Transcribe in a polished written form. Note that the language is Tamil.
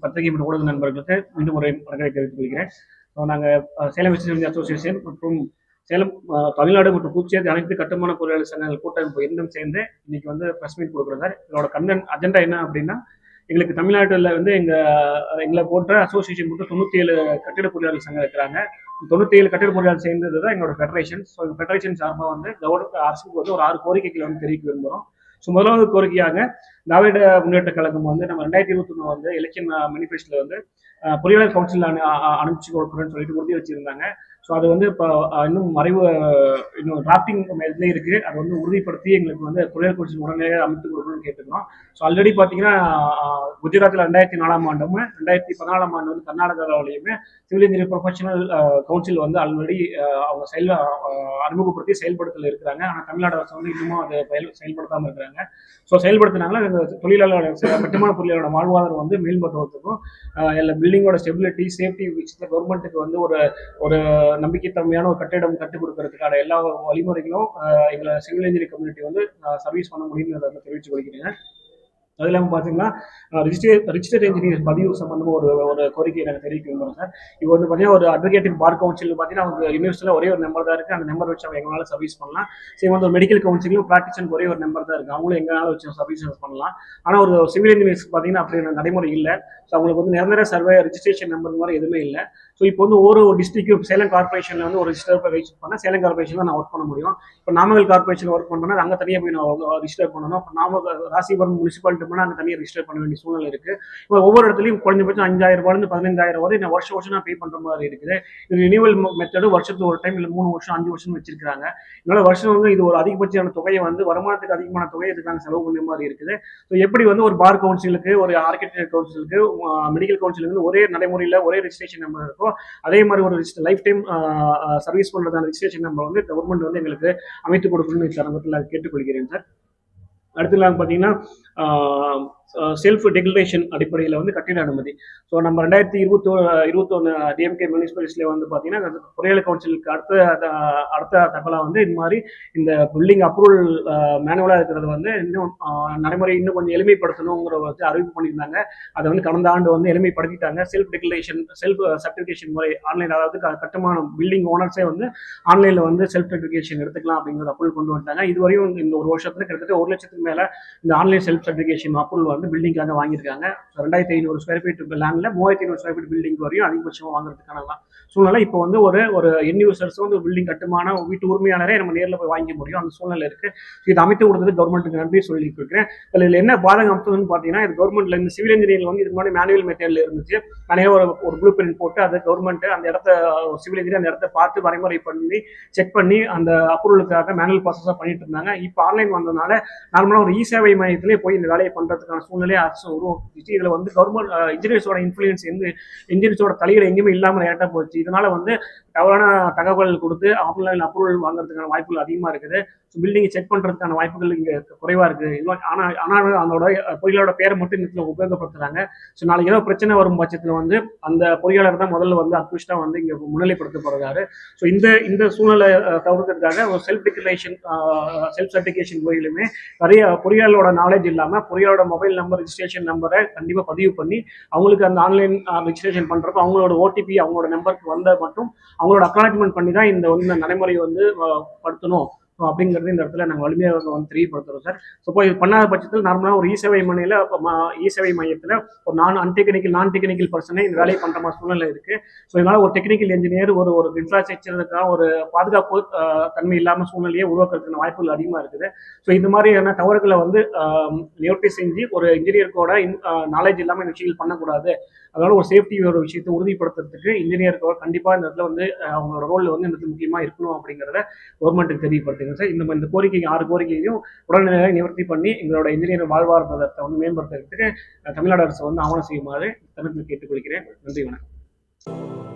பத்திரிகை மற்றும் ஊடக நண்பர்களுக்கு மீண்டும் ஒரு வரவேற்பை தெரிவித்துக் கொள்கிறேன். நாங்கள் சேலம் விசிறியல் அசோசியேஷன் மற்றும் சேலம் தமிழ்நாடு மற்றும் புதுச்சேரி அனைத்து கட்டுமான பொறியாளர் சங்கங்கள் கூட்டமைப்பு இரண்டும் சேர்ந்து இன்னைக்கு வந்து ப்ரெஸ் மீட் கொடுக்குறோம் சார். இதோட அஜெண்டா என்ன அப்படின்னா, எங்களுக்கு தமிழ்நாட்டில் வந்து எங்களை போன்ற அசோசியேஷன் மட்டும் 97 கட்டிட பொறியாளர் சங்கம் இருக்கிறாங்க. 97 கட்டிட பொறியாளர் சேர்ந்தது தான் எங்களோட ஃபெடரேஷன். ஸோ ஃபெடரேஷன் சார்பாக வந்து அரசுக்கு வந்து ஒரு 6 கோரிக்கைகளை வந்து தெரிவிக்க விரும்புகிறோம். ஸோ முதலாவது கோரிக்கையாக திராவிட முன்னேற்ற கழகம் வந்து நம்ம 2021 வந்து எலெக்ஷன் மேனிஃபெஸ்டோல வந்து பொறியாளர் கவுன்சில் அனுப்பிச்சு கொடுக்குறேன்னு சொல்லிட்டு உறுதி வச்சிருந்தாங்க. ஸோ அது வந்து இப்போ இன்னும் இன்னும் டிராஃப்டிங் இதுலேயே இருக்குது. அதை வந்து உறுதிப்படுத்தி எங்களுக்கு வந்து பொறியாளர் கவுன்சில் உடனடியாக அமைத்து கொடுக்கணும்னு கேட்டுக்கிறோம். ஸோ ஆல்ரெடி பார்த்தீங்கன்னா குஜராத்தில் 2004ஆம் ஆண்டும் 2014ஆம் ஆண்டு வந்து கர்நாடகாவிலையுமே சிவில் இன்ஜினியர் ப்ரொஃபஷனல் கவுன்சில் வந்து ஆல்ரெடி அவங்க அறிமுகப்படுத்தி செயல்படுத்தல இருக்கிறாங்க. ஆனால் தமிழ்நாடு அரசு வந்து இன்னமும் அதை செயல்படுத்தாமல் இருக்கிறாங்க. ஸோ செயல்படுத்தினாங்களா தொழிலாளர் கட்டுமான பொருளாளரோட வாழ்வாதாரம் வந்து மேம்படுத்துவதற்கும் பில்டிங்கோட ஸ்டெபிலிட்டி சேஃப்டி விஷயத்தில் கவர்மெண்ட்டுக்கு வந்து ஒரு நம்பிக்கைத்தன்மையான ஒரு கட்டிடம் கட்டுக் கொடுக்கறதுக்கான எல்லா வழிமுறைகளும் எங்களை சிவில் இன்ஜினியர் கம்யூனிட்டி வந்து சர்வீஸ் பண்ண முடியும்னு தெரிவித்துக் கொள்கிறேன். அது இல்லாமல் பார்த்தீங்கன்னா ரிஜிஸ்டர் இன்ஜினியர் பதிவு சம்பந்தமாக ஒரு கோரிக்கையை நாங்கள் தெரிவிக்க விரும்புகிறோம் சார். இப்போ வந்து பார்த்தீங்கன்னா ஒரு அட்வொகேட்டிவ் பார் கவுன்சில் பார்த்தீங்கன்னா அவங்க யூனிவர்சிட்டியில் ஒரே ஒரு நம்பர் தான் இருக்குது. அந்த நம்பர் வச்சு அவங்க எங்களால் சர்வீஸ் பண்ணலாம். சரி, வந்து ஒரு மெடிக்கல் கவுன்சிலும் ப்ராக்டிஷனுக்கு ஒரே ஒரு நம்பர் தான் இருக்குது. அவங்களும் எங்களால் வச்சு சர்வீஸ் பண்ணலாம். ஆனால் ஒரு சிவில் இன்ஜினியர்ஸ் பார்த்தீங்கன்னா அப்படி நடைமுறை இல்லை. ஸோ அவங்களுக்கு வந்து நிரந்தர சர்வே ரிஜிஸ்ட்ரேஷன் நம்பர் மாதிரி எதுவுமே இல்லை. ஸோ இப்போ வந்து ஒரு டிஸ்ட்ரிக்ட் சேலம் கார்பரேஷனில் வந்து ஒரு ரிஜிஸ்டர் ரெஜிஸ்டர் பண்ணால் சேலம் கார்பரேஷனில் நான் ஒர்க் பண்ண முடியும். இப்போ நாமக்கல் கார்பரேஷன் ஒர்க் பண்ணோம்னா அங்கே தனியாக போய் நான் ரிஜிஸ்டர் பண்ணணும். இப்போ ராசிபுரம் முனிசிபாலிட்டி போனால் அங்கே தனியாக ரிஜிஸ்டர் பண்ண வேண்டிய சூழ்நிலை இருக்குது. இப்போ ஒவ்வொரு இடத்துலையும் குறைஞ்சபட்சம் 5000 15,000 வரை நான் வருஷம் நான் பே பண்ணுற மாதிரி இருக்குது. இது ரினியூவல் மெத்தடு வருஷத்துக்கு ஒரு டைம் இல்லை 3 வருஷம் 5 வருஷம் வச்சிருக்காங்க. இதனால வருஷம் வந்து இது ஒரு அதிகபட்சமான தொகையை வந்து வருமானத்துக்கு அதிகமான தொகையை இதுக்கான செலவு பண்ண மாதிரி இருக்குது. ஸோ எப்படி வந்து ஒரு பார் கவுன்சிலுக்கு ஒரு ஆர்கிடெக்சர் கவுன்சிலுக்கு மெடிக்கல் கவுன்சிலுக்கு ஒரே நடைமுறையில் ஒரே ரெஜிஸ்ட்ரேஷன் நம்பர் இருக்கும், அதே மாதிரி ஒரு லைஃப் டைம் சர்வீஸ் பண்ணுறதான ரெஜிஸ்ட்ரேஷன் நம்பர் வந்து கவர்மெண்ட் வந்து எங்களுக்கு அமைத்து கொடுக்கணும்னு தரத்தில் கேட்டுக்கொள்கிறேன் சார். அடுத்து பார்த்தீங்கன்னா செல்ஃப் டெக்ளரேஷன் அடிப்படையில் வந்து கட்டிட அனுமதி. ஸோ நம்ம 2021 டிஎம்கே முனிசிபாலிட்டியில் வந்து பார்த்தீங்கன்னா பொறியாளர் கவுன்சிலுக்கு அடுத்த தகவலாக வந்து இந்த மாதிரி இந்த பில்டிங் அப்ரூவல் மேனுவலாக இருக்கிறது வந்து இன்னும் நடைமுறை இன்னும் கொஞ்சம் எளிமைப்படுத்தணுங்கிற வந்து அறிவிப்பு பண்ணியிருந்தாங்க. அதை வந்து கடந்த ஆண்டு வந்து எளிமைப்படுத்திட்டாங்க. செல்ஃப் டெக்ளரேஷன் செல்ஃப் சர்டிஃபிகேஷன் முறை ஆன்லைன், அதாவது கட்டுமான பில்டிங் ஓனர்ஸே வந்து ஆன்லைனில் வந்து செல்ஃப் சர்டிஃபிகேஷன் எடுத்துக்கலாம் அப்படிங்கிறது அப்ரூவல் கொண்டு வந்துட்டாங்க. இதுவரையும் இந்த ஒரு வருஷத்துல கிட்டத்தட்ட 1 லட்சத்துக்கு மேலே இந்த ஆன்லைன் செல்ஃப் சர்டிஃபிகேஷன் அப்ரூவல் வந்து பில்டிங்காக வாங்கியிருக்காங்க. 2500 ஸ்கொயர் ஃபீட் லேண்டில் 3500 ஸ்கொயர் ஃபீட் பில்டிங் வரையும் அதிகபட்சமாக வாங்குறதுக்கான சூழ்நிலை இப்போ வந்து ஒரு என் யூசர்ஸ் வந்து ஒரு பில்டிங் கட்டுமான வீட்டு உரிமையாளரே நம்ம நேரில் போய் வாங்கிக்க முடியும், அந்த சூழ்நிலை இருக்குது. இது அமைத்து கொடுத்தது கவர்மெண்ட்டுக்கு நன்றி சொல்லிட்டு இருக்கிறேன். இதில் என்ன பாதகம் அம்சம்னு பார்த்தீங்கன்னா, இது கவர்மெண்ட்ல இந்த சிவில் இன்ஜினியரிங் வந்து இதுக்கு முன்னாடி மேனுவல் மெத்தேடில் இருந்துச்சு. நிறைய ஒரு ப்ளூ பிரிண்ட் போட்டு அது கவர்மெண்ட் அந்த இடத்த சிவில் இன்ஜினியர் அந்த இடத்த பார்த்து வரைமுறை பண்ணி செக் பண்ணி அந்த அப்ரூவலுக்காக மேனுவல் ப்ராசஸாக பண்ணிட்டு இருந்தாங்க. இப்போ ஆன்லைன் வந்ததுனால நார்மலாக ஒரு சேவை மையத்திலே போய் இந்த வேலையை பண்ணுறதுக்கான சூழ்நிலையை அரசு உருவாக்கிச்சு. இதில் வந்து கவர்மெண்ட் இன்ஜினியர்ஸோட இன்ஃப்ளூயன்ஸ் இன்ஜினியர்ஸோட தலையீடு எங்கேயுமே இல்லாமல் ஏட்டா போச்சு. இதனால வந்து தவறான தகவல் கொடுத்து ஆன்லைன் அப்ரூவல் வாங்குறதுக்கான வாய்ப்புகள் அதிகமாக இருக்குது. பில்டிங்கை செக் பண்ணுறதுக்கான வாய்ப்புகள் இங்கே குறைவாக இருக்குது. ஆனால் அதோட பொறியாளரோட பேரை மட்டும் இதில் உபயோகப்படுத்துகிறாங்க. ஸோ நாளைக்கு ஏதோ பிரச்சனை வரும் பட்சத்தில் வந்து அந்த பொறியாளர் தான் முதல்ல வந்து அக்யூஸ்டாக வந்து இங்கே முன்னிலைப்படுத்தப்படுறாரு. ஸோ இந்த சூழ்நிலை தவிர்க்கிறதுக்காக ஒரு செல்ஃப் டிக்ளரேஷன் செல்ஃப் சர்டிஃபிகேஷன் முறையிலுமே நிறைய பொறியாளரோட நாலேஜ் இல்லாமல் பொறியாளரோட மொபைல் நம்பர் ரெஜிஸ்ட்ரேஷன் நம்பரை கண்டிப்பாக பதிவு பண்ணி அவங்களுக்கு அந்த ஆன்லைன் ரெஜிஸ்ட்ரேஷன் பண்ணுறப்போ அவங்களோட ஓடிபி அவங்களோட நம்பருக்கு வந்தால் மட்டும் அவங்களோட அக்னாலஜ்மெண்ட் பண்ணி தான் இந்த நடைமுறை வந்து படுத்தணும் அப்படிங்கிறது இந்த இடத்துல நாங்கள் வலிமையாக வந்து தெரியப்படுத்துகிறோம் சார். ஸோ இப்போ இது பண்ணாத பட்சத்தில் நார்மலாக ஒரு இசேவை மையத்தில் ஒரு நான் டெக்னிக்கல் பர்சனே இந்த வேலையை பண்ணுற மாதிரி சூழ்நிலை இருக்குது. ஸோ இதனால் ஒரு டெக்னிக்கல் இன்ஜினியர் ஒரு இன்ஃப்ராஸ்ட்ரக்சருக்காக ஒரு பாதுகாப்பு தன்மை இல்லாமல் சூழ்நிலையை உருவாக்குறதுக்கான வாய்ப்புகள் அதிகமாக இருக்குது. ஸோ இந்த மாதிரியான தவறுகளை வந்து நிவர்த்தி செஞ்சு ஒரு இன்ஜினியருக்கோட நாலேஜ் இல்லாமல் இந்த விஷயங்கள் பண்ணக்கூடாது. அதனால ஒரு சேஃப்டியோட விஷயத்தை உறுதிப்படுத்துறதுக்கு இன்ஜினியருக்கு கண்டிப்பாக இந்த இடத்துல வந்து அவங்களோட ரோல் வந்து இந்த இடத்துல முக்கியமாக இருக்கணும் அப்படிங்கிறத கவர்மெண்ட்டுக்கு தெரியப்படுத்துங்க சார். இந்த கோரிக்கைக்கு 6 கோரிக்கையும் உடனடியாக நிவர்த்தி பண்ணி எங்களோட இன்ஜினியர் வாழ்வாதாரத்தை வந்து மேம்படுத்துறதுக்கு தமிழ்நாடு அரசு வந்து ஆவணம் செய்யுமாறு தமிழகத்தில் கேட்டுக்கொள்கிறேன். நன்றி, வணக்கம்.